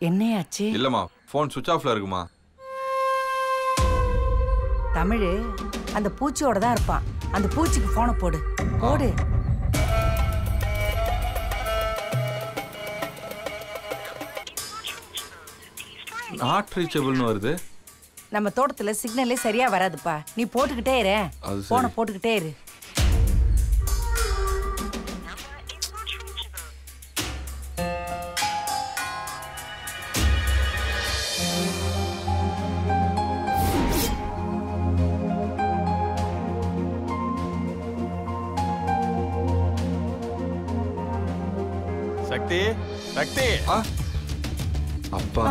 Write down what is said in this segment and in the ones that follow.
என்னையாச்சு? இல்லம்மா, ஃபோன் சுவிட்ச் ஆஃப்ல இருக்குமா. தமிழ் அந்த பூச்சியோட தான் இருப்பான். அந்த பூச்சிக்கு போனை போடு. போடு. நாட் ரீச்சபிள்னு வருது. நம்ம தோட்டத்துல சிக்னலே சரியா வராதுப்பா. நீ போட்டுக்கிட்டே இரு. போனை போட்டுக்கிட்டே இரு. சக்தி, சக்தி. அப்பா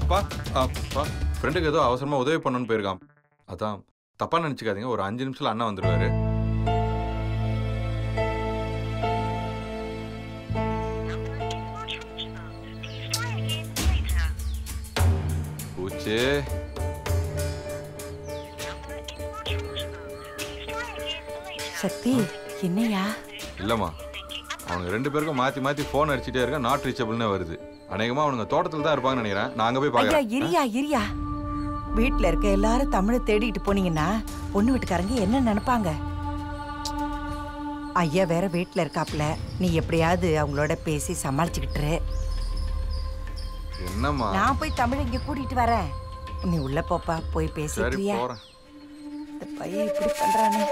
அப்பா அப்பா ஃப்ரெண்டுக்கு ஏதோ அவசரமா உதவி பண்ணணும்னு போயிருக்கான். அதான் தப்பா நினைச்சுக்காதீங்க, ஒரு 5 நிமிஷத்துல அண்ணா வந்துருவாரு. பூச்சி சக்தி, என்னையா? இல்லம்மா, அவனுங்க 2 பேருக்கும் மாத்தி மாத்தி போன் அடிச்சுட்டே இருக்க. நாட் ரீச்சபிள்னே வருது. அநேகமா அவனுங்க தோட்டத்துல தான் இருப்பாங்கன்னு நினைக்கிறேன். நான் அங்க போய் பாக்குறேன். ஐயா, இரியா. வீட்டுல இருக்க எல்லாரும் தமிழை தேடிட்டு போனீங்கன்னா பொண்ணு வீட்டுக்காரங்க என்ன நினைப்பாங்க? ஐயா வேற வீட்டுல இருக்காப்ல. நீ எப்படியாவது அவங்களோட பேசி சமாளிச்சுக்கிட்டு. என்னம்மா? நான் போய் தமிழ் இங்க கூட்டிட்டு வரேன். நீ உள்ள போப்பா, போய் பேசிட்டியா? இந்த பையன் இப்படி பண்றானே.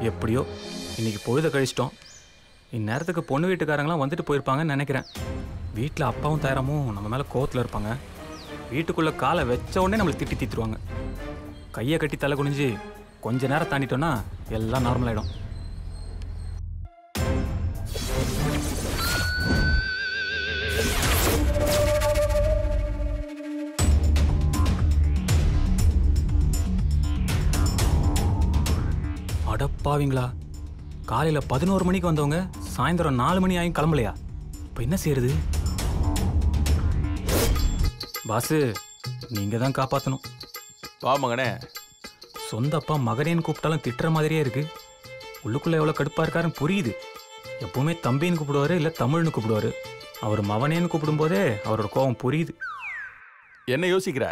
எப்படியோ இன்னைக்கு பொழுத கழிச்சிட்டோம். இந்நேரத்துக்கு பொண்ணு வீட்டுக்காரங்களாம் வந்துட்டு போயிருப்பாங்கன்னு நினைக்கிறேன். வீட்டில் அப்பாவும் தயாரமும் நம்ம மேலே கோவத்தில் இருப்பாங்க. வீட்டுக்குள்ளே காலை வச்ச உடனே நம்மளை திட்டி தீத்துருவாங்க. கையை கட்டி தலை குனிஞ்சு கொஞ்ச நேரம் தாண்டிட்டோன்னா எல்லாம் நார்மல் ஆகிடும். அடப்பாவீங்களா, காலையில் 11 மணிக்கு வந்தவங்க சாயந்தரம் 4 மணி ஆகும் கிளம்பலையா? இப்போ என்ன செய்யறது? பாசு, நீங்க தான் காப்பாற்றணும். வா மகனே. சொந்த அப்பா மகனேன்னு கூப்பிட்டாலும் திட்டுற மாதிரியே இருக்கு. உள்ளுக்குள்ள எவ்வளோ கடுப்பாக இருக்காருன்னு புரியுது. எப்பவுமே தம்பின்னு கூப்பிடுவாரு, இல்லை தமிழ்னு கூப்பிடுவாரு. அவர் மவனேன்னு கூப்பிடும்போதே அவரோட கோபம் புரியுது. என்ன யோசிக்கிற?